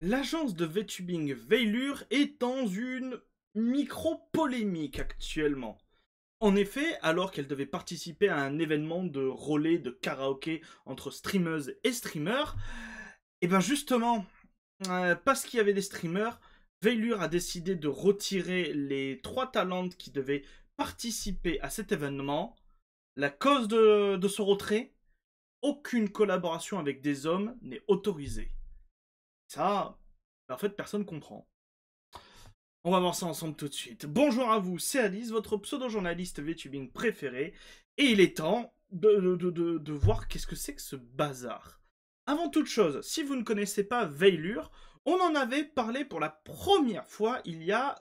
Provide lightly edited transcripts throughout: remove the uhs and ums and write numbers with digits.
L'agence de VTubing Veilure est dans une micro-polémique actuellement. En effet, alors qu'elle devait participer à un événement de relais de karaoké entre streameuses et streamers, et ben justement, parce qu'il y avait des streamers, Veilure a décidé de retirer les 3 talents qui devaient participer à cet événement. La cause de ce retrait, aucune collaboration avec des hommes n'est autorisée. Ça, en fait, personne comprend. On va voir ça ensemble tout de suite. Bonjour à vous, c'est Alice, votre pseudo-journaliste VTubing préféré, et il est temps de voir qu'est-ce que c'est que ce bazar. Avant toute chose, si vous ne connaissez pas Veilure, on en avait parlé pour la première fois il y a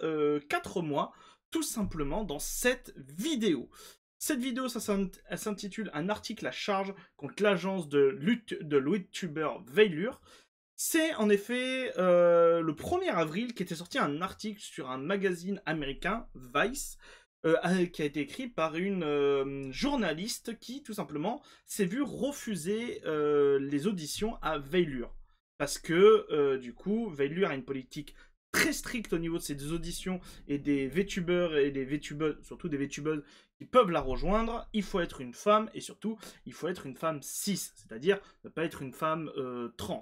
4 mois, tout simplement dans cette vidéo. Cette vidéo, elle s'intitule « Un article à charge contre l'agence de YouTuber Veilure ». C'est en effet le 1er avril qu'était sorti un article sur un magazine américain, Vice, qui a été écrit par une journaliste qui, tout simplement, s'est vue refuser les auditions à Veilure. Parce que, du coup, Veilure a une politique très stricte au niveau de ses auditions et des VTubers et des VTubeuses, surtout des VTubeuses qui peuvent la rejoindre. Il faut être une femme et surtout, il faut être une femme cis, c'est-à-dire ne pas être une femme trans.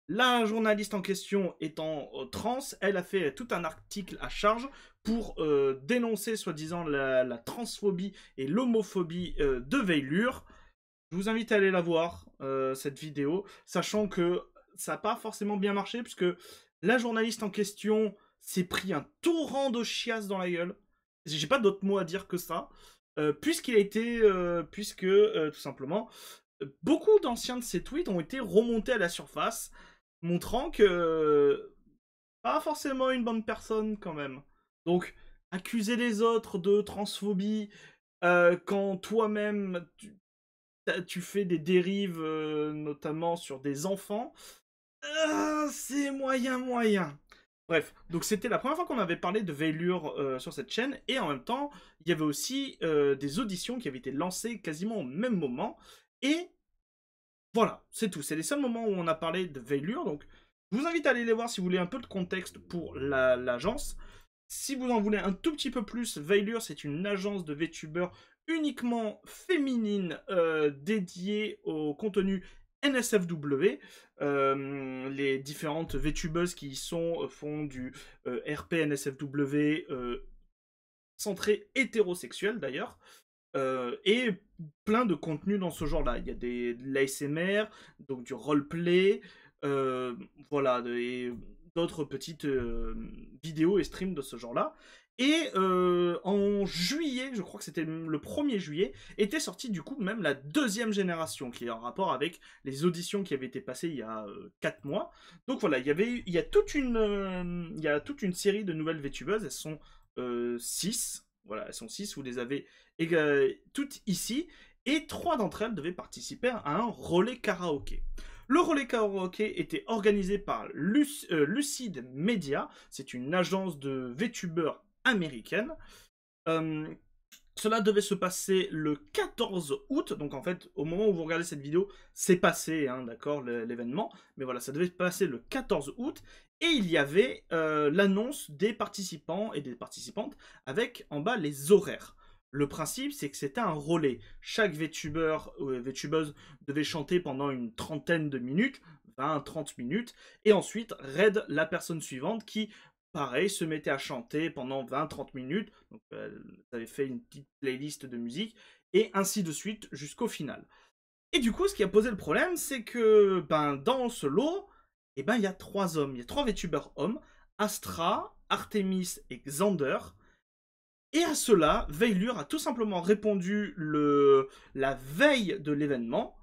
La journaliste en question étant trans, elle a fait tout un article à charge pour dénoncer soi-disant la transphobie et l'homophobie de Veilure. Je vous invite à aller la voir, cette vidéo, sachant que ça n'a pas forcément bien marché, puisque la journaliste en question s'est pris un torrent de chiasse dans la gueule. J'ai pas d'autre mot à dire que ça, tout simplement, beaucoup d'anciens de ses tweets ont été remontés à la surface, montrant que pas forcément une bonne personne quand même. Donc, accuser les autres de transphobie quand toi-même tu fais des dérives, notamment sur des enfants, c'est moyen. Bref, donc c'était la première fois qu'on avait parlé de Veilure sur cette chaîne, et en même temps, il y avait aussi des auditions qui avaient été lancées quasiment au même moment, et voilà, c'est tout. C'est les seuls moments où on a parlé de Veilure, donc je vous invite à aller les voir si vous voulez un peu de contexte pour l'agence. Si vous en voulez un tout petit peu plus, Veilure, c'est une agence de VTubers uniquement féminine dédiée au contenu NSFW. Les différentes VTubeuses qui y sont font du RP NSFW centré hétérosexuel d'ailleurs. Et plein de contenus dans ce genre-là. Il y a de l'ASMR, donc du roleplay, voilà, et d'autres petites vidéos et streams de ce genre-là. Et en juillet, je crois que c'était le 1er juillet, était sortie du coup même la 2e génération, qui est en rapport avec les auditions qui avaient été passées il y a 4 mois. Donc voilà, il y a toute une série de nouvelles VTubeuses, elles sont 6. Voilà, elles sont 6, vous les avez toutes ici, et 3 d'entre elles devaient participer à un relais karaoké. Le relais karaoké était organisé par Lucid Media, c'est une agence de VTubers américaine. Cela devait se passer le 14 août, donc en fait, au moment où vous regardez cette vidéo, c'est passé, hein, d'accord, l'événement, mais voilà, ça devait se passer le 14 août, et il y avait l'annonce des participants et des participantes avec en bas les horaires. Le principe, c'est que c'était un relais. Chaque VTuber ou VTubeuse devait chanter pendant une trentaine de minutes, 20-30 minutes, et ensuite raid la personne suivante qui, pareil, se mettait à chanter pendant 20-30 minutes. Donc, vous avez fait une petite playlist de musique, et ainsi de suite jusqu'au final. Et du coup, ce qui a posé le problème, c'est que dans ce lot, il y a 3 hommes. Il y a 3 VTubers hommes, Astra, Artemis et Xander. Et à cela, Veilure a tout simplement répondu la veille de l'événement.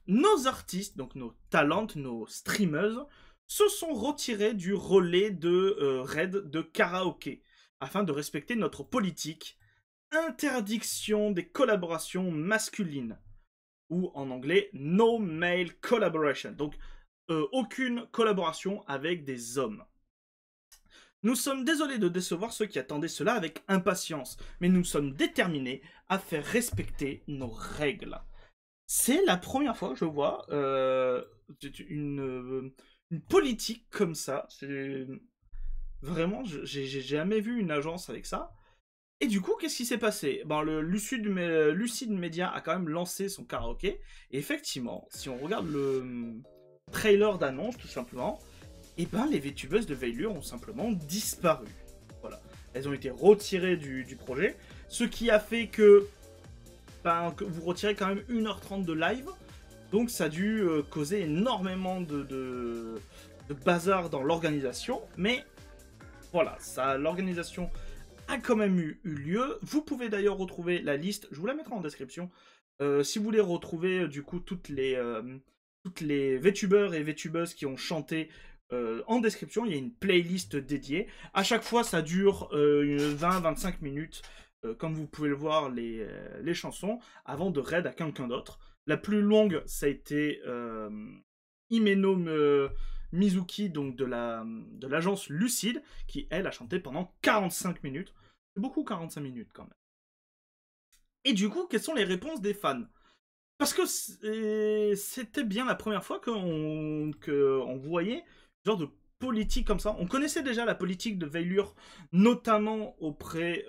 Nos artistes, donc nos talentes, nos streameuses, se sont retirés du relais de raid de karaoké, afin de respecter notre politique. Interdiction des collaborations masculines, ou en anglais, no male collaboration. Donc, aucune collaboration avec des hommes. Nous sommes désolés de décevoir ceux qui attendaient cela avec impatience, mais nous sommes déterminés à faire respecter nos règles. C'est la première fois que je vois une politique comme ça. Vraiment, j'ai jamais vu une agence avec ça. Et du coup, qu'est-ce qui s'est passé? Ben, le Lucid Media a quand même lancé son karaoké. Et effectivement, si on regarde le trailer d'annonce, tout simplement, et ben les VTubeuses de Veilure ont simplement disparu. Voilà. Elles ont été retirées du projet. Ce qui a fait que, ben, que vous retirez quand même 1h30 de live. Donc ça a dû causer énormément de bazar dans l'organisation. Mais voilà, l'organisation a quand même eu lieu. Vous pouvez d'ailleurs retrouver la liste, je vous la mettrai en description, si vous voulez retrouver du coup toutes les VTubeurs et VTubeuses qui ont chanté en description, il y a une playlist dédiée. À chaque fois, ça dure 20-25 minutes, comme vous pouvez le voir, les chansons, avant de raid à quelqu'un d'autre. La plus longue, ça a été Himeno Mizuki, donc de l'agence Lucide, qui, elle, a chanté pendant 45 minutes. C'est beaucoup 45 minutes, quand même. Et du coup, quelles sont les réponses des fans? Parce que c'était bien la première fois qu'on voyait ce genre de politique comme ça. On connaissait déjà la politique de Veilure, notamment auprès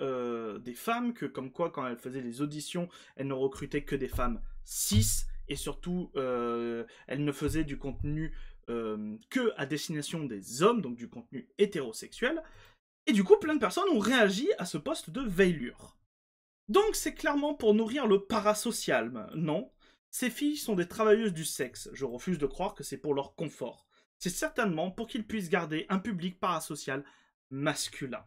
des femmes, que comme quoi, quand elles faisaient les auditions, elles ne recrutaient que des femmes cis, et surtout, elles ne faisaient du contenu que à destination des hommes, donc du contenu hétérosexuel. Et du coup, plein de personnes ont réagi à ce poste de Veilure. Donc c'est clairement pour nourrir le parasocial, non? Ces filles sont des travailleuses du sexe, je refuse de croire que c'est pour leur confort. C'est certainement pour qu'ils puissent garder un public parasocial masculin.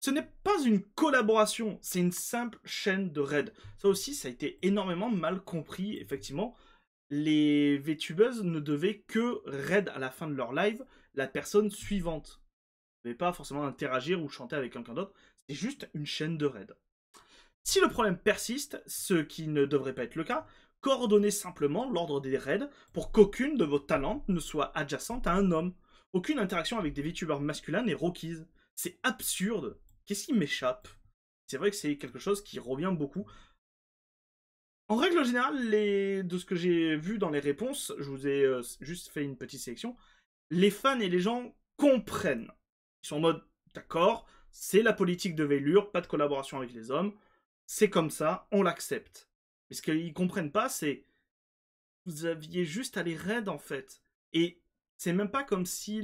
Ce n'est pas une collaboration, c'est une simple chaîne de raid. Ça aussi, ça a été énormément mal compris, effectivement. Les VTubeuses ne devaient que raid à la fin de leur live la personne suivante. Ils ne devaient pas forcément interagir ou chanter avec quelqu'un d'autre, c'est juste une chaîne de raid. Si le problème persiste, ce qui ne devrait pas être le cas, coordonnez simplement l'ordre des raids pour qu'aucune de vos talents ne soit adjacente à un homme. Aucune interaction avec des VTubers masculins n'est requise. C'est absurde. Qu'est-ce qui m'échappe? C'est vrai que c'est quelque chose qui revient beaucoup. En règle générale, de ce que j'ai vu dans les réponses, je vous ai juste fait une petite sélection, les fans et les gens comprennent. Ils sont en mode, d'accord, c'est la politique de Veilure, pas de collaboration avec les hommes, c'est comme ça, on l'accepte. Mais ce qu'ils comprennent pas, c'est vous aviez juste à les raid en fait. Et c'est même pas comme si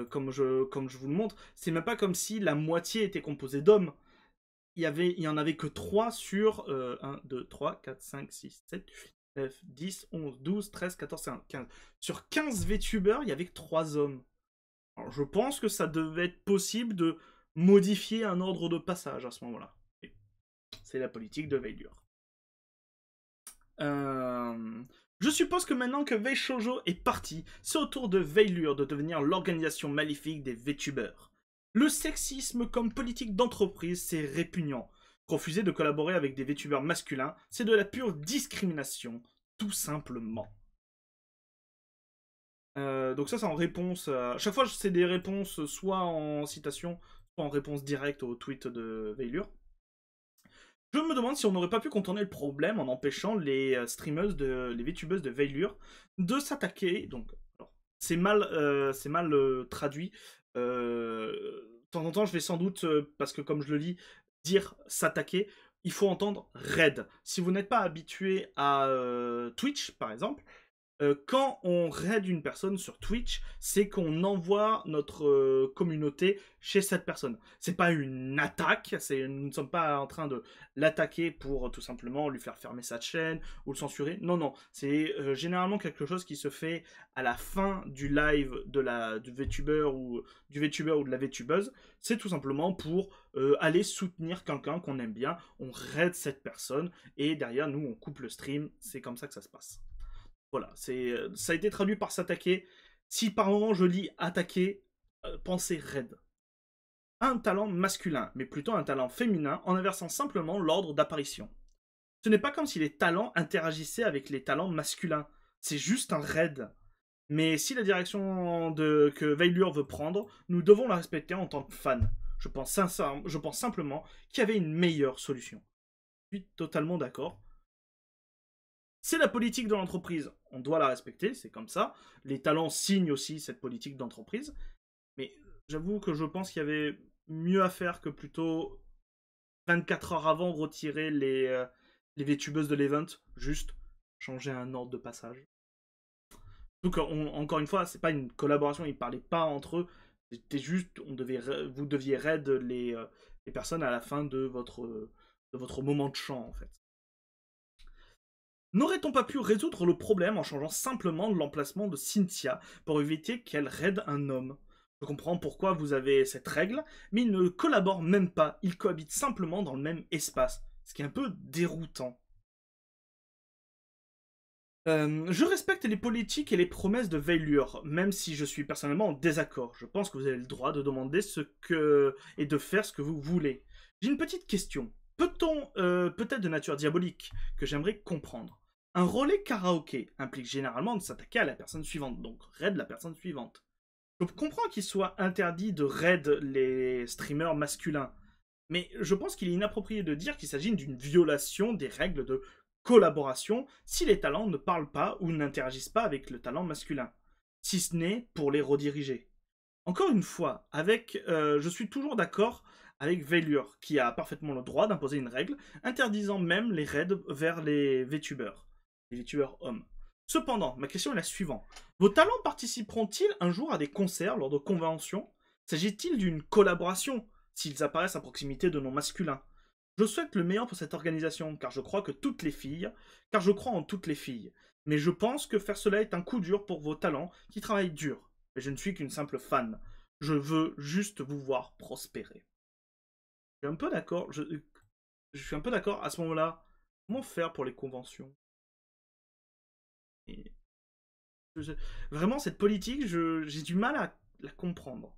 comme je vous le montre, c'est même pas comme si la moitié était composée d'hommes. Il y en avait que 3 sur 1, 2, 3, 4, 5, 6, 7, 9, 10, 11, 12, 13, 14, 15. Sur 15 VTubers, il y avait que 3 hommes. Alors, je pense que ça devait être possible de modifier un ordre de passage à ce moment-là. C'est la politique de Veilure. Je suppose que maintenant que Veishoujo est parti, c'est au tour de Veilure de devenir l'organisation maléfique des VTubers. Le sexisme comme politique d'entreprise, c'est répugnant. Refuser de collaborer avec des VTubers masculins, c'est de la pure discrimination, tout simplement. Donc ça, c'est en réponse. Chaque fois, c'est des réponses soit en citation, soit en réponse directe au tweet de Veilure. Je me demande si on n'aurait pas pu contourner le problème en empêchant les les VTubeuses de Veilure de s'attaquer. Donc, c'est mal, traduit. De temps en temps, je vais sans doute, parce que comme je le lis, dire s'attaquer. Il faut entendre raid. Si vous n'êtes pas habitué à Twitch, par exemple, quand on raid une personne sur Twitch, c'est qu'on envoie notre communauté chez cette personne. C'est pas une attaque, nous ne sommes pas en train de l'attaquer pour tout simplement lui faire fermer sa chaîne ou le censurer. Non, non, c'est généralement quelque chose qui se fait à la fin du live du VTuber ou de la VTubeuse. C'est tout simplement pour aller soutenir quelqu'un qu'on aime bien. On raid cette personne et derrière nous on coupe le stream. C'est comme ça que ça se passe. Voilà, ça a été traduit par s'attaquer. Si par moment je lis attaquer, pensez raid. Un talent masculin, mais plutôt un talent féminin, en inversant simplement l'ordre d'apparition. Ce n'est pas comme si les talents interagissaient avec les talents masculins. C'est juste un raid. Mais si la direction que Veilure veut prendre, nous devons la respecter en tant que fans. Je pense simplement qu'il y avait une meilleure solution. Je suis totalement d'accord. C'est la politique de l'entreprise. on doit la respecter, c'est comme ça. Les talents signent aussi cette politique d'entreprise. Mais j'avoue que je pense qu'il y avait mieux à faire que plutôt 24 heures avant retirer les VTubeuses de l'event, juste changer un ordre de passage. Donc encore une fois, c'est pas une collaboration, ils parlaient pas entre eux, c'était juste, vous deviez raid les personnes à la fin de votre moment de chant en fait. N'aurait-on pas pu résoudre le problème en changeant simplement l'emplacement de Cynthia pour éviter qu'elle raide un homme? Je comprends pourquoi vous avez cette règle, mais ils ne collaborent même pas, ils cohabitent simplement dans le même espace, ce qui est un peu déroutant. Je respecte les politiques et les promesses de Veilure, même si je suis personnellement en désaccord. Je pense que vous avez le droit de demander ce que et de faire ce que vous voulez. J'ai une petite question. Peut-on, peut-être de nature diabolique, que j'aimerais comprendre. Un relais karaoké implique généralement de s'attaquer à la personne suivante, donc raid la personne suivante. Je comprends qu'il soit interdit de raid les streamers masculins, mais je pense qu'il est inapproprié de dire qu'il s'agit d'une violation des règles de collaboration si les talents ne parlent pas ou n'interagissent pas avec le talent masculin, si ce n'est pour les rediriger. Encore une fois, je suis toujours d'accord avec Veilure, qui a parfaitement le droit d'imposer une règle, interdisant même les raids vers les VTubers hommes. Cependant, ma question est la suivante. Vos talents participeront-ils un jour à des concerts lors de conventions? S'agit-il d'une collaboration, s'ils apparaissent à proximité de noms masculins? Je souhaite le meilleur pour cette organisation, car je crois en toutes les filles. Mais je pense que faire cela est un coup dur pour vos talents qui travaillent dur. Mais je ne suis qu'une simple fan. Je veux juste vous voir prospérer. Je suis un peu d'accord. Je suis un peu d'accord à ce moment-là. Comment faire pour les conventions? Et vraiment, cette politique, j'ai du mal à la comprendre.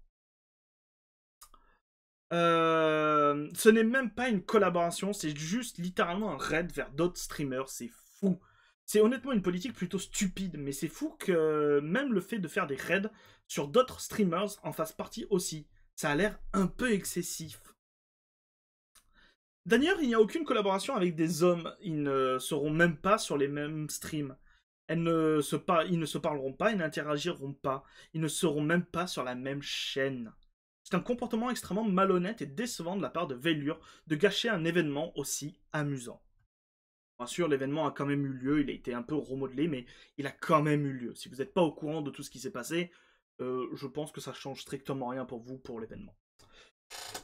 Ce n'est même pas une collaboration, c'est juste littéralement un raid vers d'autres streamers, c'est fou. C'est honnêtement une politique plutôt stupide, mais c'est fou que même le fait de faire des raids sur d'autres streamers en fasse partie aussi. Ça a l'air un peu excessif. D'ailleurs, il n'y a aucune collaboration avec des hommes, ils ne seront même pas sur les mêmes streams. Ils ne se parleront pas, ils n'interagiront pas, ils ne seront même pas sur la même chaîne. C'est un comportement extrêmement malhonnête et décevant de la part de Veilure de gâcher un événement aussi amusant. Bien sûr, l'événement a quand même eu lieu, il a été un peu remodelé, mais il a quand même eu lieu. Si vous n'êtes pas au courant de tout ce qui s'est passé, je pense que ça change strictement rien pour vous pour l'événement.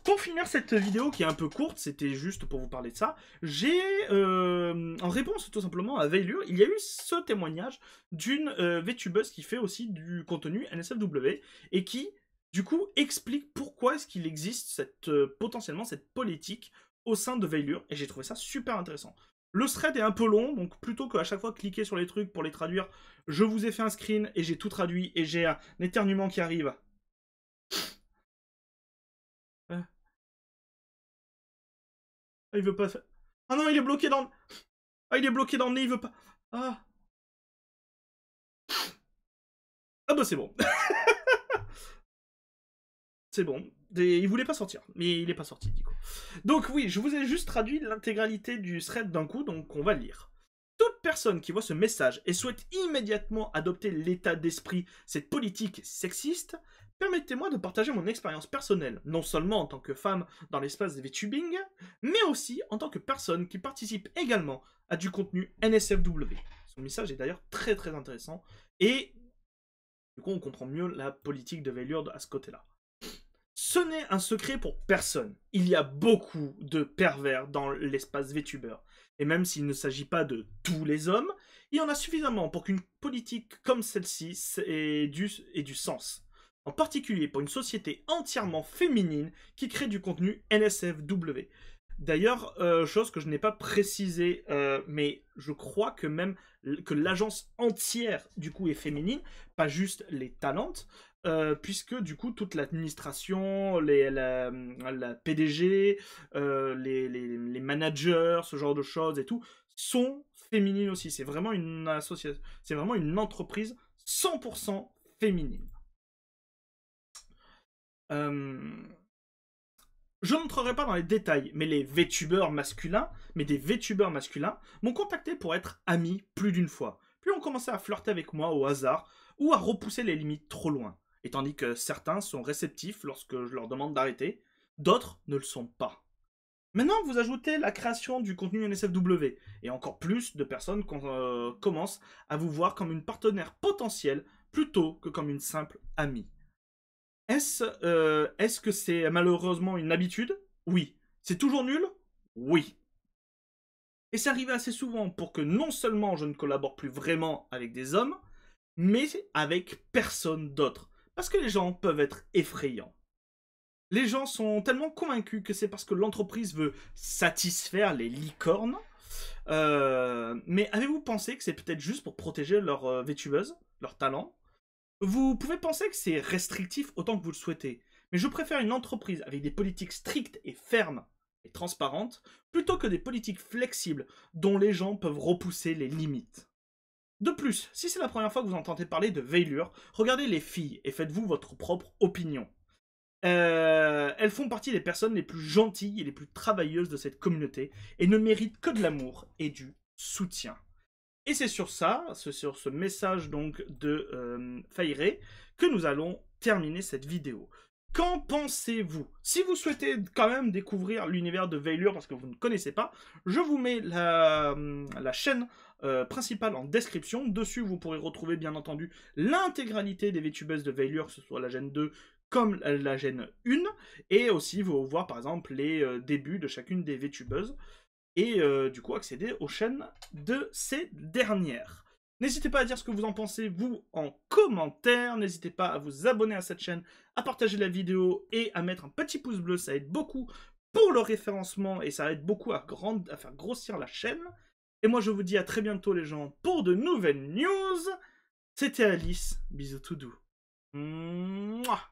Pour finir cette vidéo qui est un peu courte, c'était juste pour vous parler de ça, j'ai, en réponse tout simplement à Veilure, il y a eu ce témoignage d'une VTubeuse qui fait aussi du contenu NSFW et qui, du coup, explique pourquoi est-ce qu'il existe potentiellement cette politique au sein de Veilure, et j'ai trouvé ça super intéressant. Le thread est un peu long, donc plutôt qu'à chaque fois cliquer sur les trucs pour les traduire, je vous ai fait un screen et j'ai tout traduit, et j'ai un éternuement qui arrive. Ah, il veut pas faire... Ah non, il est bloqué dans... Ah, il est bloqué dans le nez, il veut pas... Ah. Ah bah c'est bon. C'est bon. Il voulait pas sortir, mais il est pas sorti, du coup. Donc oui, je vous ai juste traduit l'intégralité du thread d'un coup, donc on va le lire. Toute personne qui voit ce message et souhaite immédiatement adopter l'état d'esprit, cette politique sexiste, permettez-moi de partager mon expérience personnelle, non seulement en tant que femme dans l'espace des VTubing, mais aussi en tant que personne qui participe également à du contenu NSFW. Son message est d'ailleurs très très intéressant, et du coup on comprend mieux la politique de Veilure à ce côté-là. Ce n'est un secret pour personne. Il y a beaucoup de pervers dans l'espace VTuber. Et même s'il ne s'agit pas de tous les hommes, il y en a suffisamment pour qu'une politique comme celle-ci ait du sens. En particulier pour une société entièrement féminine qui crée du contenu NSFW. D'ailleurs, chose que je n'ai pas précisé, mais je crois que même que l'agence entière du coup est féminine, pas juste les talentes. Puisque du coup toute l'administration, la PDG, les managers, ce genre de choses et tout, sont féminines aussi. C'est vraiment une association, c'est vraiment une entreprise 100% féminine. Je n'entrerai pas dans les détails, mais des VTubers masculins m'ont contacté pour être amis plus d'une fois. plus on commençait à flirter avec moi au hasard ou à repousser les limites trop loin. Et tandis que certains sont réceptifs lorsque je leur demande d'arrêter, d'autres ne le sont pas. Maintenant, vous ajoutez la création du contenu NSFW, et encore plus de personnes commencent à vous voir comme une partenaire potentielle plutôt que comme une simple amie. Est-ce que c'est malheureusement une habitude? Oui. C'est toujours nul? Oui. Et c'est arrivé assez souvent pour que non seulement je ne collabore plus vraiment avec des hommes, mais avec personne d'autre. Parce que les gens peuvent être effrayants. Les gens sont tellement convaincus que c'est parce que l'entreprise veut satisfaire les licornes. Mais avez-vous pensé que c'est peut-être juste pour protéger leur VTubeuse, leur talent? Vous pouvez penser que c'est restrictif autant que vous le souhaitez, mais je préfère une entreprise avec des politiques strictes et fermes et transparentes, plutôt que des politiques flexibles dont les gens peuvent repousser les limites. De plus, si c'est la première fois que vous entendez parler de veillure, regardez les filles et faites-vous votre propre opinion. Elles font partie des personnes les plus gentilles et les plus travailleuses de cette communauté et ne méritent que de l'amour et du soutien. Et c'est sur ça, c'est sur ce message donc de Fairé, que nous allons terminer cette vidéo. Qu'en pensez-vous? Si vous souhaitez quand même découvrir l'univers de Veilure parce que vous ne connaissez pas, je vous mets la chaîne principale en description. Dessus, vous pourrez retrouver bien entendu l'intégralité des VTubers de Veilure, que ce soit la Gen 2 comme la Gen 1, et aussi vous voir par exemple les débuts de chacune des VTubeuses, et du coup accéder aux chaînes de ces dernières. N'hésitez pas à dire ce que vous en pensez, vous, en commentaire. N'hésitez pas à vous abonner à cette chaîne, à partager la vidéo et à mettre un petit pouce bleu. Ça aide beaucoup pour le référencement et ça aide beaucoup à faire grossir la chaîne. Et moi, je vous dis à très bientôt, les gens, pour de nouvelles news. C'était Alice. Bisous tout doux. Mouah.